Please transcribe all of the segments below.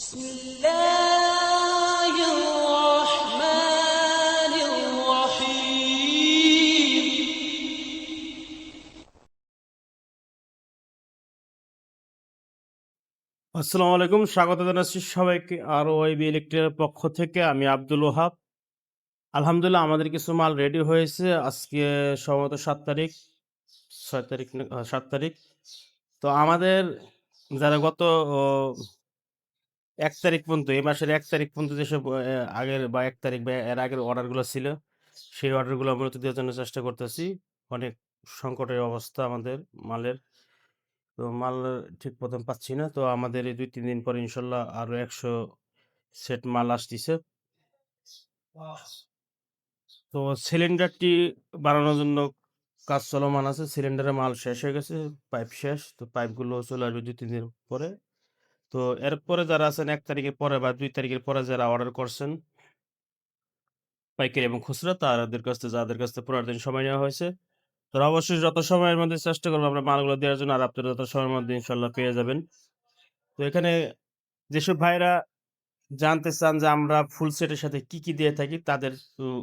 بسم الله الرحمن الرحيم আসসালামু আলাইকুম, স্বাগত জানাচ্ছি সবাইকে আরও ওয়াইবি ইলেকট্রিকের পক্ষ থেকে। আমি আব্দুল ওহাব। আলহামদুলিল্লাহ আমাদের কিছু মাল রেডি হয়েছে। আজকে সম্ভবত 7 তারিখ, 6 তারিখ, 7 তারিখ। তো আমাদের যারা গত 1 তারিখ পর্যন্ত, এই মাসের 1 তারিখ পর্যন্ত যেসব আগের বা 1 তারিখ বা এর আগের অর্ডারগুলো ছিল, সেই অর্ডারগুলো মূলত দেওয়ার জন্য চেষ্টা করতেছি। অনেক সংকটের অবস্থা আমাদের মালের। তো মাল ঠিক মতন পাচ্ছি না। তো আমাদের এই 2-3 দিন পরে ইনশাল্লাহ আরো 100 সেট মাল আসতেছে। তো সিলিন্ডারটি বানানোর জন্য কাজ চলমান আছে। সিলিন্ডারের মাল শেষ হয়ে গেছে, পাইপ শেষ। তো পাইপগুলো চলে আসবে 2-3 দিন পরে। তো এরপরে যারা আছেন 1 তারিখের পরে বা 2 তারিখের পরে যারা অর্ডার করছেন পাইকারি এবং খুচরা, তাদের কাছ থেকে যাদের কাছ থেকে 15 দিন সময় নেওয়া হয়েছে, তারা অবশ্যই যত সময়ের মধ্যে চেষ্টা করবো আমরা মালগুলো দেওয়ার জন্য, আর আপনারা যত সময়ের মধ্যে ইনশাল্লাহ পেয়ে যাবেন। তো এখানে যেসব ভাইরা জানতে চান যে আমরা ফুল সেটের সাথে কি কি দিয়ে থাকি, তাদের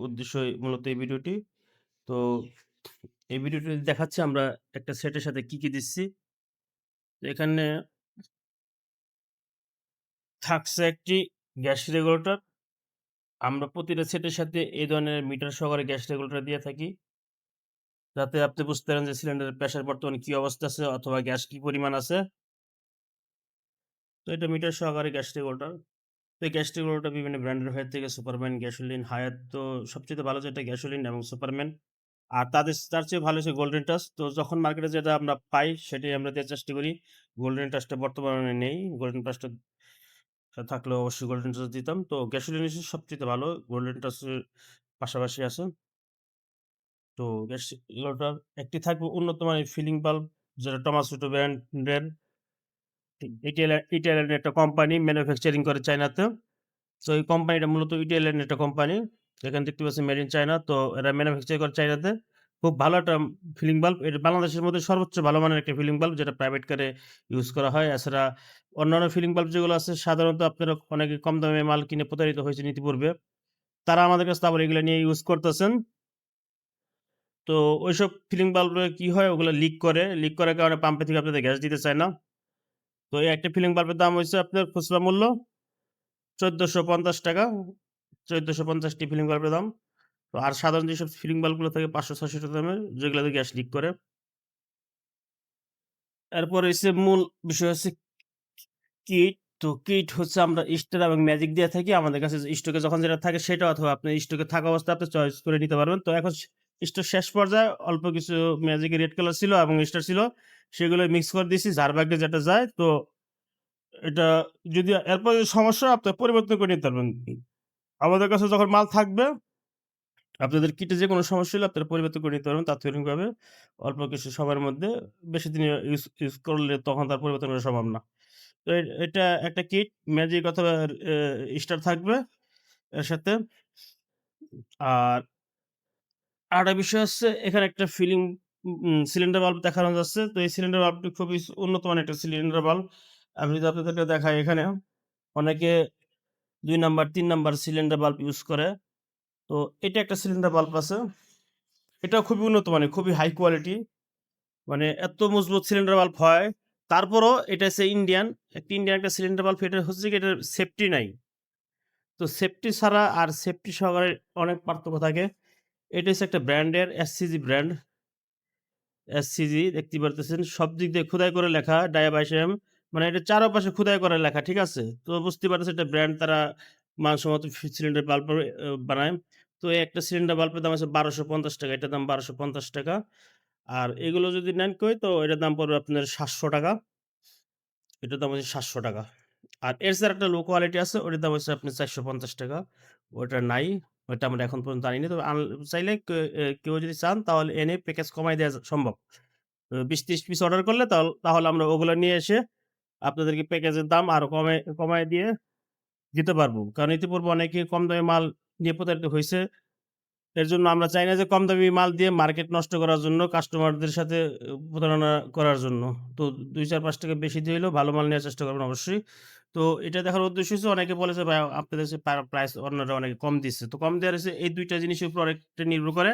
উদ্দেশ্যই মূলত এই ভিডিওটি। তো এই ভিডিওটি দেখাচ্ছি আমরা একটা সেটের সাথে কি কি দিচ্ছি। তো এখানে থাকছে একটি গ্যাস রেগুলেটর। আমরা প্রতিটা সেটের সাথে এই ধরনের মিটার সহকারে গ্যাস রেগুলেটর দিয়ে থাকি, যাতে আপনি বুঝতে পারেন যে সিলিন্ডারের প্রেসার বর্তমানে কি অবস্থা আছে অথবা গ্যাস কি পরিমাণ আছে। তো এটা মিটার সহকারে গ্যাস রেগুলেটর। তো এই গ্যাস রেগুলেটর বিভিন্ন ব্র্যান্ডের হয়ে থাকে, সুপারম্যান, গ্যাসোলিন, হায়াত। তো সবচেয়ে ভালো যেটা গ্যাসোলিন এবং সুপারম্যান। আর তার চেয়ে ভালো হচ্ছে গোল্ডেন টাচ। তো যখন মার্কেটে যেটা আমরা পাই সেটাই আমরা দেওয়ার চেষ্টা করি। গোল্ডেন টাচটা বর্তমানে নেই। গোল্ডেন টাচটা থাকলে অবশ্যই গোল্ডেন টাচ দিতাম। তো গ্যাসোলিন হচ্ছে সবচেয়ে ভালো, গোল্ডেন টাচের পাশাপাশি আছে। তো গ্যাস রেগুলেটর একটি থাকবে উন্নত মানের ফিলিং বাল্ব, যেটা টমাসুটো ব্র্যান্ডের। ইটালিয়ান একটা কোম্পানি ম্যানুফ্যাকচারিং করে চায়নাতে। তো এই কোম্পানিটা মূলত ইটালিয়ান একটা কোম্পানি। এখানে দেখতে পাচ্ছি মেড ইন চায়না। তো এরা ম্যানুফ্যাকচার করে চায়নাতে। খুব ভালো একটা ফিলিং বাল্ব। এটা বাংলাদেশের মধ্যে সর্বোচ্চ ভালো মানের একটা ফিলিং বাল্ব, যেটা প্রাইভেট কারে ইউজ করা হয়। এছাড়া অন্যান্য ফিলিং বাল্ব যেগুলো আছে সাধারণত আপনারা অনেকে কম দামে মাল কিনে প্রতারিত হয়েছেন ইতিপূর্বে। তারা আমাদের কাছে আবার এগুলো নিয়ে ইউজ করতেছেন। তো ওইসব ফিলিং বাল্বে কি হয়, ওগুলো লিক করে। লিক করার কারণে পাম্পে থেকে আপনাদের গ্যাস দিতে চায় না। তো এই একটা ফিলিং বাল্বের দাম হচ্ছে আপনার খুচরা মূল্য ১৪৫০ টাকা। ১৪৫০টি ফিলিং বাল্বের দাম। তো আর সাধারণ যেসব ফিলিং বাল্বগুলো থাকে ৫০০-৬০০ টাকা দামের, যেগুলোতে গ্যাস লিক করে। এরপরে হচ্ছে মূল বিষয় হচ্ছে কিট। তো কিট হচ্ছে আমরা স্টার এবং ম্যাজিক দিয়ে থাকি। আমাদের কাছে স্টকে যখন যেটা থাকে সেটা, অথবা আপনি স্টকে থাকা অবস্থায় আপনি চয়েস করে নিতে পারবেন। তো এখন স্টোর শেষ পর্যায়ে অল্প কিছু ম্যাজিকের রেড কালার ছিল এবং স্টার ছিল, সেগুলো মিক্স করে দিয়েছি যার ভাগ্যে যেটা যায়। তো এটা যদি এরপর যদি সমস্যা হয়, আপনি পরিবর্তন করে নিতে পারবেন। আমাদের কাছে যখন মাল থাকবে, আপনাদের কিটে যে কোনো সমস্যা হলে আপনারা পরিবর্তন করে নিতে পারবেন তাৎক্ষণিকভাবে, অল্প কিছু সময়ের মধ্যে। বেশি দিন ইউজ করলে তখন তার পরিবর্তন করা সম্ভব না। তো এটা একটা কিট ম্যাজিক অথবা স্টার থাকবে এর সাথে। আর আরেকটা বিষয় হচ্ছে এখানে একটা ফিলিং সিলিন্ডার বাল্ব দেখানো যাচ্ছে। তো এই সিলিন্ডার বাল্বটি খুবই উন্নত মানের একটা সিলিন্ডার বাল্ব। আমি যদি আপনাদেরকে দেখাই, এখানে অনেকে ২ number ৩ number cylinder bulb use করে। তো এটা একটা সিলিন্ডার বাল্ব আছে। এটাও খুবই উন্নত মানের, খুবই হাই কোয়ালিটি। মানে এত মজবুত সিলিন্ডার বাল্ব হয়। তারপরও এটা হচ্ছে ইন্ডিয়ান একটা সিলিন্ডার বাল্ব। এটা হচ্ছে কি, এটার সেফটি নাই। তো সেফটি ছাড়া আর সেফটি সহকারে অনেক পার্থক্য থাকে। এটা হচ্ছে একটা ব্র্যান্ডের এসসিজি ব্র্যান্ড। এসসিজি দেখতে পারতেছেন, সব দিক দিয়ে খোদাই করে লেখা ডায়াবাইসাম। মানে এটা চারপাশে খোদাই করে লেখা, ঠিক আছে? তো বুঝতে পারতেছেন এটা ব্র্যান্ড। তারা মানসম্মত সিলিন্ডার বাল্ব বানায়। তো এই একটা সিলিন্ডার বাল্বের দাম আছে ১২৫০ টাকা। এটার দাম ১২৫০ টাকা। আর এগুলো যদি নেন কই, তো এটার দাম পড়বে আপনার ৭০০ টাকা। এটার দাম হচ্ছে ৭০০ টাকা। আর এর স্যার একটা লো কোয়ালিটি আছে, ওটার দাম হচ্ছে আপনার ৪৫০ টাকা। ওটা নাই, ওইটা আমরা এখন পর্যন্ত আনিনি। তবে চাইলে কেউ যদি চান তাহলে এনে প্যাকেজ কমায় দেওয়া সম্ভব। ২০-৩০ পিস অর্ডার করলে তাহলে আমরা ওগুলো নিয়ে এসে আপনাদেরকে প্যাকেজের দাম আরো কমায় দিয়ে দিতে পারবো। কারণ ইতিপূর্বে অনেকে কম দামে মাল নিয়ে প্রতারিত হইছে। এর জন্য আমরা চাই না যে কম দামি মাল দিয়ে মার্কেট নষ্ট করার জন্য, কাস্টমারদের সাথে প্রতারণা করার জন্য। তো ২-৪-৫ টাকা বেশি দিয়ে হলেও ভালো মাল নেওয়ার চেষ্টা করবেন অবশ্যই। তো এটা দেখার উদ্দেশ্য হচ্ছে অনেকে বলে যে, "ভাই আপনাদের হচ্ছে প্রাইস অন্যরা অনেকে কম দিচ্ছে।" তো কম দেওয়ার হচ্ছে এই ২ টা জিনিসের উপর অনেকটা নির্ভর করে।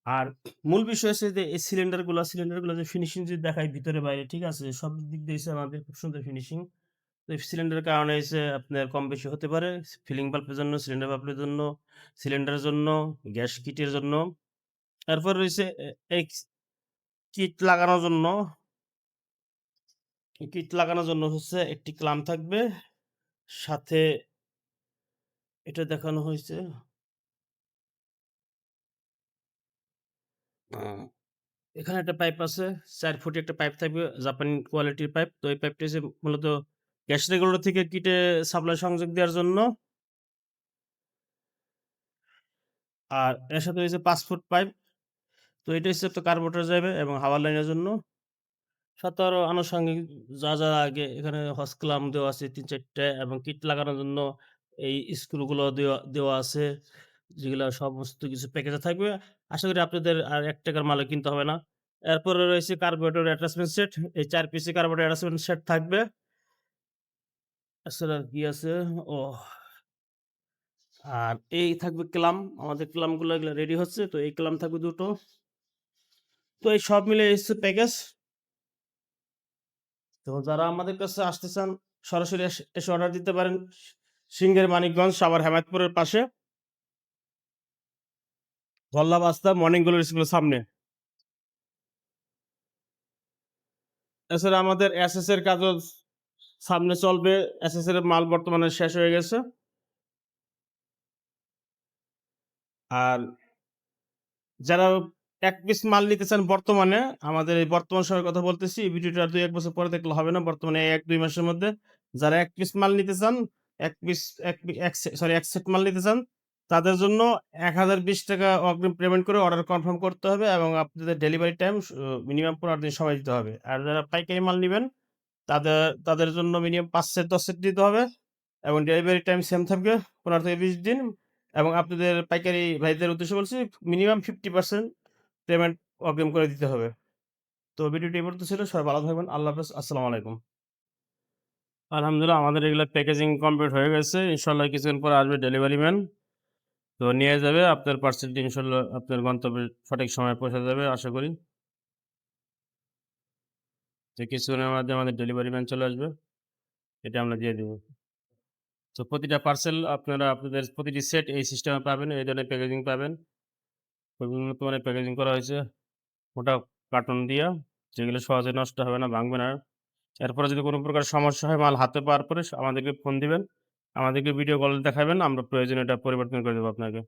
আর মূল বিষয় হচ্ছে যে এই সিলিন্ডারগুলা যে ফিনিশিং যদি দেখাই ভিতরে বাইরে, ঠিক আছে? সব দিক দিয়ে হচ্ছে আমাদের খুব সুন্দর ফিনিশিং। তো এই সিলিন্ডারের কারণে হচ্ছে আপনার কম বেশি হতে পারে। ফিলিং বাল্বের জন্য, সিলিন্ডার বাল্বের জন্য, সিলিন্ডারের জন্য, গ্যাস কিটের জন্য। তারপর রয়েছে এই কিট লাগানোর জন্য হচ্ছে একটি ক্লাম থাকবে। সাথে এটা দেখানো হয়েছে আ এখানে একটা পাইপ আছে। ৪ ফুটি একটা পাইপ থাকবে, জাপানি কোয়ালিটির পাইপ। তো এই পাইপটা হচ্ছে মূলত গ্যাস রেগুলেটর থেকে কিটে সাপ্লাই সংযোগ দেওয়ার জন্য। আর এর সাথে হয়েছে ৫ ফুট পাইপ। তো এটা হচ্ছে আপনার কার্বোরেটর যাবে এবং হাওয়ার লাইনের জন্য। সাথে আরো আনুষঙ্গিক যা লাগে এখানে হজ ক্লাম দেওয়া আছে ৩-৪ টা এবং কিট লাগানোর জন্য এই স্ক্রুগুলো দেওয়া আছে। যেগুলা সমস্ত কিছু প্যাকেজে থাকবে। আশা করি আপনাদের আর ৳১ মালও কিনতে হবে না। এরপরে রয়েছে কার্বোরেটর অ্যাটাচমেন্ট সেট। এই ৪ পিসের কার্বোরেটর অ্যাটাচমেন্ট সেট থাকবে। এছাড়া আর কি আছে? ওহ! আর এই থাকবে ক্লাম। আমাদের ক্লামগুলো এগুলা রেডি হচ্ছে। তো এই ক্লাম থাকবে ২ টো। তো এই সব মিলে এই হচ্ছে প্যাকেজ। তো যারা আমাদের কাছে আসতে চান সরাসরি এসে অর্ডার দিতে পারেন। সিংহের মানিকগঞ্জ, সাভার হেমায়েতপুরের পাশে ধল্লা বাস্তা মর্নিং গ্লোরি স্কুলের সামনে। এছাড়া আমাদের এসএস এর কাজও সামনে চলবে। এসএস এর মাল বর্তমানে শেষ হয়ে গেছে। আর যারা ১ পিস মাল নিতে চান বর্তমানে, আমাদের এই বর্তমান সময়ের কথা বলতেছি। এই ভিডিওটা ২-১ বছর পরে দেখলে হবে না। বর্তমানে ১-২ মাসের মধ্যে যারা ১ পিস মাল নিতে চান, ১ piece ১ P ১ say sorry ১ set মাল নিতে চান, তাদের জন্য ৳১,০২০ অগ্রিম পেমেন্ট করে অর্ডার কনফার্ম করতে হবে এবং আপনাদের ডেলিভারি টাইম মিনিমাম ১৫ দিন সময় দিতে হবে। আর যারা পাইকারি মাল নিবেন, তাদের তাদের জন্য মিনিমাম ৫ সেট ১০ সেট দিতে হবে এবং ডেলিভারি টাইম সেম থাকবে ১৫ থেকে ২০ দিন এবং আপনাদের পাইকারি ভাইদের উদ্দেশ্যে বলছি মিনিমাম 50% পেমেন্ট অগ্রিম করে দিতে হবে। তো ভিডিওটি এই পর্যন্ত ছিল। সবাই ভালো থাকবেন। আল্লাহ হাফেজ। আসসালামু আলাইকুম। আলহামদুলিল্লাহ আমাদের এগুলা প্যাকেজিং কমপ্লিট হয়ে গেছে। ইনশাআল্লাহ কিছুদিন পর আসবে ডেলিভারি ম্যান। তো নিয়ে যাবে। আপনার পার্সেলটি ইনশাআল্লাহ আপনার গন্তব্যে সঠিক সময়ে পৌঁছে যাবে আশা করি। তো কিছুদিনের মধ্যে আমাদের ডেলিভারি ম্যান চলে আসবে। এটা আমরা দিয়ে দিব। তো প্রতিটা পার্সেল আপনারা আপনাদের প্রতিটি সেট এই সিস্টেমে পাবেন। এই ধরনের প্যাকেজিং পাবেন। খুবই উন্নত মানের প্যাকেজিং করা হয়েছে। মোটা কার্টন দিয়া, যেগুলো সহজে নষ্ট হবে না, ভাঙবে না। এরপরে যদি কোনো প্রকার সমস্যা হয় মাল হাতে পাওয়ার পরে আমাদেরকে ফোন দিবেন। আমাদেরকে ভিডিও কলে দেখাবেন। আমরা প্রয়োজনে এটা পরিবর্তন করে দেব আপনাকে।